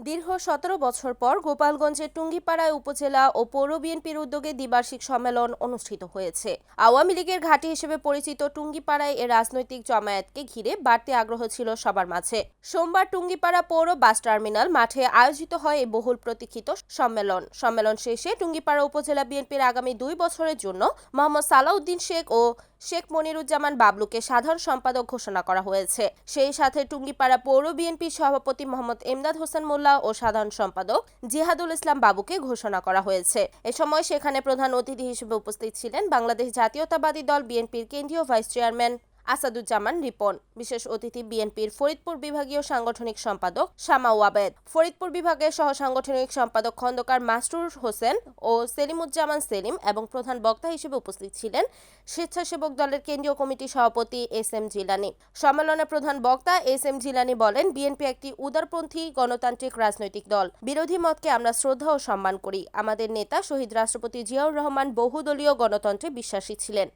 দীর্ঘ ১৭ বছর পর গোপালগঞ্জের টুঙ্গিপাড়ায় উপজেলা ও পৌর বিএনপির উদ্যোগে দ্বিবার্ষিক সম্মেলন অনুষ্ঠিত হয়েছে। আওয়ামী লীগের ঘাঁটি হিসেবে পরিচিত টুঙ্গিপাড়ায় এ রাজনৈতিক জমায়েতকে ঘিরে বাড়তি আগ্রহ ছিল সবার মাঝে। সোমবার টুঙ্গিপাড়া পৌর বাস টার্মিনাল মাঠে আয়োজিত হয় এই বহুল প্রতীক্ষিত সম্মেলন শেষে টুঙ্গিপাড়া উপজেলা বিএনপির আগামী 2 বছরের জন্য মোহাম্মদ সালাউদ্দিন শেখ ও শেখ মনিরুজ্জামান বাবলুকে সাধারণ সম্পাদক ঘোষণা করা হয়েছে। সেই সাথে টুঙ্গিপাড়া পৌর বিএনপির সভাপতি মোহাম্মদ এমদাদ হোসেন মোল্লা ও সাধারণ সম্পাদক জিহাদুল ইসলাম বাবুকে ঘোষণা করা হয়েছে। এ সময় সেখানে প্রধান অতিথি হিসেবে উপস্থিত ছিলেন বাংলাদেশ জাতীয়তাবাদী দল বিএনপির কেন্দ্রীয় ভাইস চেয়ারম্যান আসাদুজ্জামান রিপন, বিশেষ অতিথি বিএনপির ফরিদপুর বিভাগীয় সাংগঠনিক সম্পাদক শামা ওয়াবেদ, ফরিদপুর বিভাগের সহ সাংগঠনিক সম্পাদক খন্দকার মাস্টুর হোসেন ও সেলিমুজ্জামান সেলিম এবং প্রধান বক্তা হিসেবে উপস্থিত ছিলেন স্বেচ্ছাসেবক দলের কেন্দ্রীয় কমিটির সভাপতি এস এম জিলানী। সম্মেলনে প্রধান বক্তা এস এম জিলানী বলেন, বিএনপি একটি উদারপন্থী গণতান্ত্রিক রাজনৈতিক দল। বিরোধী মতকে আমরা শ্রদ্ধা ও সম্মান করি। আমাদের নেতা শহীদ রাষ্ট্রপতি জিয়াউর রহমান বহুদলীয় গণতন্ত্রে বিশ্বাসী ছিলেন।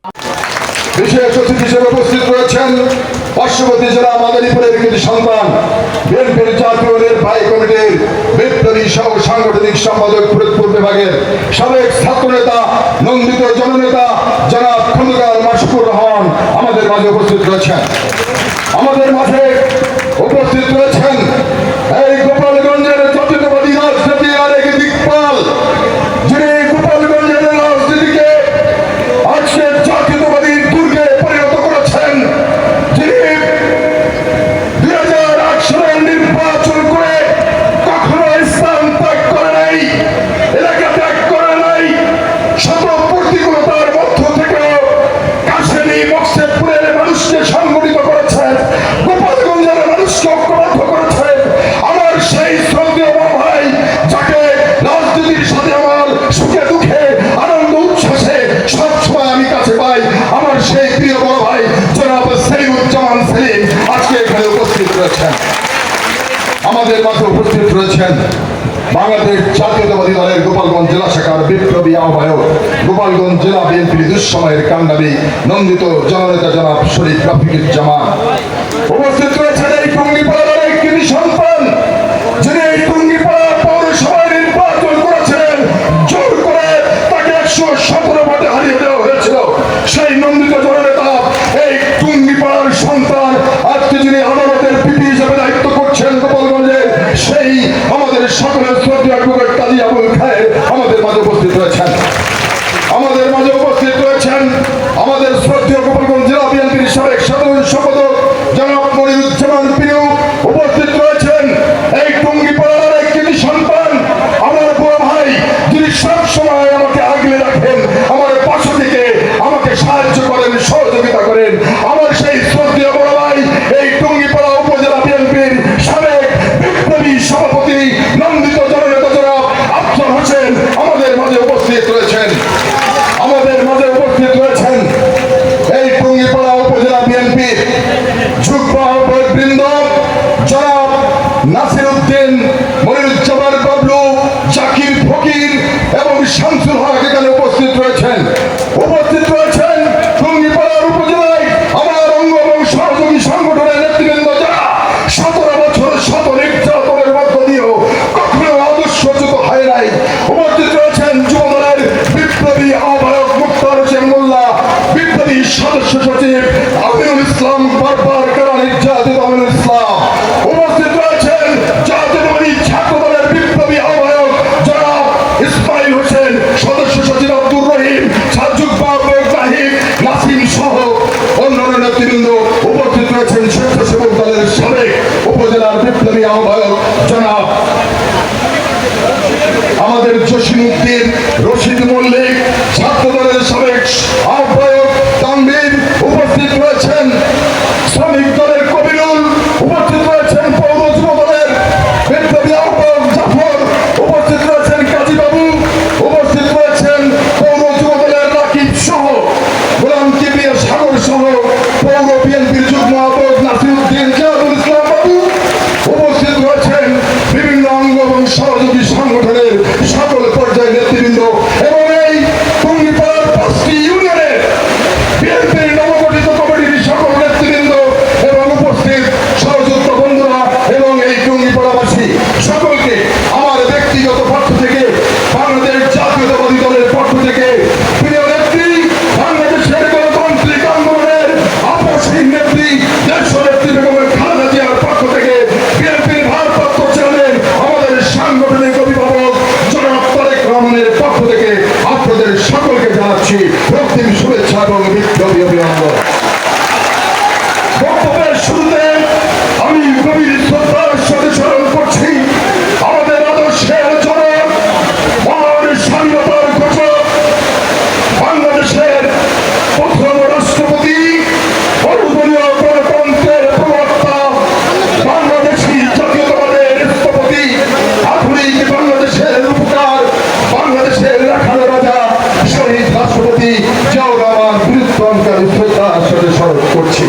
বিশেষ অতিথি হিসেবে উপস্থিত রয়েছেন পার্শ্ববর্তী জেলা মাদারীপুরের কৃতি সন্তান বিএনপির জাতীয় নির্বাহী কমিটির বিপ্লবী সহ সাংগঠনিক সম্পাদক ফরিদপুর বিভাগের সাবেক ছাত্র নেতা নন্দিত জননেতা জনাব খন্দকার মাশকুর রহমান আমাদের মাঝে উপস্থিত রয়েছেন। আমাদের মাঝে উপস্থিত রয়েছেন এই গোপালগঞ্জের জাতীয়তাবাদী রাজনীতির আরেক দিকপাল, যিনি গোপালগঞ্জের রাজনীতিকে আজকে জাতীয়তাবাদী দুর্গে পরিণত করেছেন, যিনি 2008 সালের নির্বাচন করে কখনো ইসলাম ত্যাগ করে নাই, এলাকা ত্যাগ করে নাই, শত প্রতিকূলতার মধ্য থেকেও কাশেনী মকসেদপুরের মানুষকে সংগঠিত করেছেন, গোপালগঞ্জের মানুষকে ঐক্যবদ্ধ করেছেন। আমার সেই শ্রদ্ধেয় বড় ভাই, যাকে রাজনীতির সাথে আমার সুখে দুঃখে আনন্দ উচ্ছ্বাসে সবসময় আমি কাছে পাই, আমার সেই প্রিয় বড় ভাই জনাব সেলিমুজ্জামান সেলিম আজকে এখানে উপস্থিত রয়েছেন। আমাদের মাঝে উপস্থিত রয়েছেন বাংলাদেশ জাতীয়তাবাদী দলের গোপালগঞ্জ জেলা শাখার বিপ্লবী আহ্বায়ক, গোপালগঞ্জ জেলা বিএনপির দুঃসময়ের কান্ডারি নন্দিত জননেতা জনাব শরীফ রফিকুজ্জামান। উপস্থিত রয়েছেন এই টুঙ্গিপাড়ার এক কৃতি সন্তান, যিনি এই টুঙ্গিপাড়া পৌরসভায় নির্বাচন করেছিলেন, জোর করে তাকে 117 ভোটে হারিয়ে দেওয়া হয়েছিল। সেই নন্দিত জননেতা এই টুঙ্গিপাড়ার সন্তান আজকে যিনি আদালতের পিপি হিসেবে দায়িত্ব করছেন গোপালগঞ্জে, সেই আমাদের সকলের শ্রদ্ধেয় অ্যাডভোকেট কাজী আবুল খায়ের আমাদের মাঝে উপস্থিত রয়েছেন। আমাদের মাঝে উপস্থিত রয়েছেন আমাদের শ্রদ্ধেয় গোপালগঞ্জ জেলা বিএনপির সাবেক সাধারণ সম্পাদক জনাব মনিরুজ্জামান পিনু উপস্থিত রয়েছেন। এই টুঙ্গিপাড়ার এক কৃতি সন্তান, আমার বড় ভাই, যিনি সব সময় আমাকে আগলে রাখেন, আমার পাশে থেকে আমাকে সাহায্য করেন, সহযোগিতা করেন, আমার সেই শ্রদ্ধেয় বড় ভাই এই টুঙ্গিপাড়া উপজেলা বিএনপির সাবেক বিপ্লবী সভাপতি নন্দিত জননেতা জনাব আফজাল হোসেন আমাদের মাঝে উপস্থিত রয়েছেন। আমাদের মাঝে উপস্থিত রয়েছেন এই টুঙ্গিপাড়া উপজেলা বিএনপির যুগ্ম আহ্বায়ক বৃন্দ জনাব নাসির উদ্দিন, মনিরুজ্জামান বাবলু, জাকির ফকির এবং শামসুল হক এখানে উপস্থিত রয়েছেন। উপস্থিত রয়েছেন টুঙ্গিপাড়ার উপজেলায় আমার অঙ্গ এবং সহযোগী সংগঠনের নেতৃবৃন্দ, যারা 17 বছর শত নির্যাতনের মধ্য দিয়েও কখনো আদর্শচ্যুত হয় নাই। উপস্থিত রয়েছেন যুবদলের বিপ্লবী আহ্বায়ক মুক্তার হোসেন মোল্লা, বিপ্লবী সদস্য সচিব আমিনুল ইসলাম বারবার কারা নির্যাতিত আমিনুল ইসলাম। উপস্থিত রয়েছেন জাতীয়তাবাদী ছাত্র দলের বিপ্লবী আহ্বায়ক জনাব ইসমাইল হোসেন, সদস্য সচিব আব্দুর রহিম, যুগ্ম আহ্বায়ক জাহিদ নাসিম সহ অন্যান্য নেতৃবৃন্দ। উপস্থিত রয়েছেন স্বেচ্ছাসেবক দলের সাবেক উপজেলার বিপ্লবী আহ্বায়ক জনাব আমাদের জসিমউদ্দিন, রশিদ মল্লিক, ছাত্র দলের সাবেক আহ্বায়ক তানভীর। উপস্থিত রয়েছেন শ্রমিক দলের কবিরুল, উপস্থিত রয়েছেন পৌর যুব দলের বিপ্লবী আহ্বায়ক জাফর, উপস্থিত রয়েছেন কাজী বাবু, উপস্থিত রয়েছেন পৌর যুব দলের রাকিব সহ গোলাম কিবরিয়া সাগর সহ পৌর বিএনপির যুগ্ম আহ্বায়ক নাসিরউদ্দিন জিয়াদুল ইসলাম বাবু। উপস্থিত রয়েছেন বিভিন্ন অঙ্গ এবং সহযোগী সংগঠনের সকল পর্যায়ের নেতৃবৃন্দ এবং এই টুঙ্গিপাড়ার 5টি ইউনিয়নের বিএনপির নবগঠিত কমিটির সকল সকলকে আমার ব্যক্তিগত পক্ষ থেকে, বাংলাদেশ জাতীয়তাবাদী দলের পক্ষ থেকে, প্রিয় নেত্রী, বাংলাদেশের গণতান্ত্রিক আন্দোলনের আপসহীন নেত্রী, দেশনেত্রী বেগম খালেদা জিয়ার পক্ষ থেকে, বিএনপির ভারপ্রাপ্ত চেয়ারম্যান, আমাদের সাংগঠনিক অভিভাবক জনাব তারেক রহমানের পক্ষ থেকে আপনাদের সকলকে জানাচ্ছি রক্তিম শুভেচ্ছা এবং বিপ্লবী অভিনন্দন। বক্তব্যের শুরুতে আমি গভীর শ্রদ্ধার সাথে স্মরণ করছি আমাদের আদর্শের জনক, মহান স্বাধীনতার ঘোষক, বাংলাদেশের প্রথম রাষ্ট্রপতি, বহুদলীয় গণতন্ত্রের প্রবক্তা, বাংলাদেশী জাতীয়তাবাদের স্থপতি, আধুনিক বাংলাদেশের রূপকার, বাংলাদেশের রাখাল রাজা, শহীদ রাষ্ট্রপতি জিয়াউর রহমান বীরত্বকারী শ্রদ্ধার সাথে স্মরণ করছি।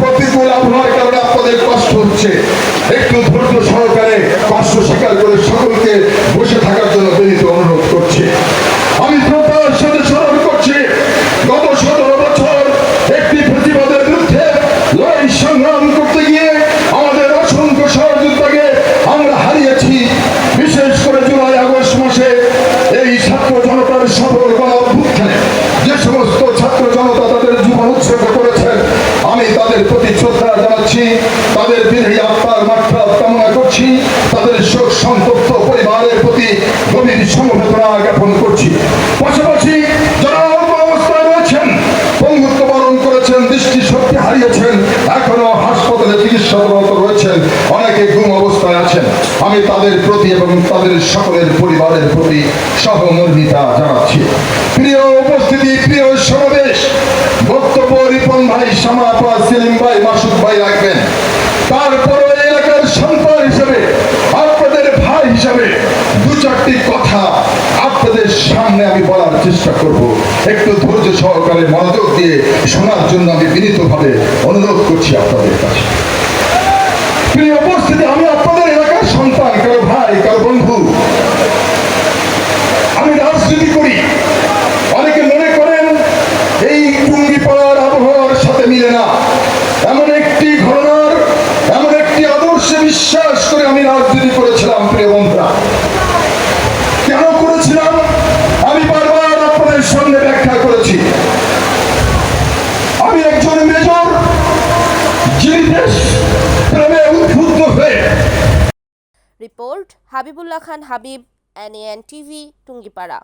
প্রতিকূল আবহাওয়ার কারণে আপনাদের কষ্ট হচ্ছে, একটু ধৈর্য সহকারে কষ্ট স্বীকার করে সকলকে বসে থাকার জন্য বিনীত অনুরোধ করছি। আমি শ্রদ্ধার সাথে স্মরণ করছি গত 17 বছর একটি প্রতিবাদের বিরুদ্ধে লড়াই সংগ্রাম করতে গিয়ে আমাদের অসংখ্য সহযোগিতাকে আমরা হারিয়েছি। বিশেষ করে জুলাই আগস্ট মাসে এই ছাত্র জনতার সফল গণ অভ্যুত্থানে যে সমস্ত ছাত্র জনতা তাদের জীবন উৎসর্গ করেছেন, আমি তাদের প্রতি শ্রদ্ধা জানাচ্ছি, তাদের বিদেহী আত্মার মাত্রা কামনা করছি, তাদের শোক সন্তপ্ত পরিবারের প্রতি গভীর সমবেদনা জ্ঞাপন করছি। পাশাপাশি যারা অল্প অবস্থায় রয়েছেন, পঙ্গুত্ব বরণ করেছেন, দৃষ্টি শক্তি হারিয়েছেন, এখনো হাসপাতালে চিকিৎসারত রয়েছেন, অনেকে গুম অবস্থায় আছেন, আমি তাদের প্রতি এবং তাদের সকলের পরিবারের প্রতি সহমর্মিতা জানাচ্ছি। প্রিয় উপস্থিতি, প্রিয় সমাবেশ, বক্তব্য রিপন ভাই, শামা আপা, সেলিম ভাই, মাসুদ ভাই রাখবেন। তারপরে এলাকার সন্তান হিসেবে, আপনাদের ভাই হিসেবে দু চারটি কথা আপনাদের সামনে আমি বলার চেষ্টা করব। একটু ধৈর্য সহকারে মনোযোগ দিয়ে শোনার জন্য আমি বিনীতভাবে অনুরোধ করছি আপনাদের কাছে। প্রিয় উপস্থিতি, আমি আপনাদের এলাকার সন্তান, কারো ভাই, কারো বন্ধু। আমি রাজনীতি করি। অনেকে মনে করেন এই টুঙ্গিপাড়ার আবহাওয়ার সাথে মিলে না। এমন একটি ঘটনার, এমন একটি আদর্শে বিশ্বাস করে আমি রাজনীতি করেছিলাম। প্রিয় বন্ধুরা, কেন করেছিলাম আমি বারবার আপনাদের সামনে ব্যাখ্যা করেছি। আমি একজন মেজর, যিনি দেশ প্রেমে উদ্বুদ্ধ হয়ে। রিপোর্ট হাবিবুল্লাহ খান হাবিব, NAN TV, টুঙ্গিপাড়া।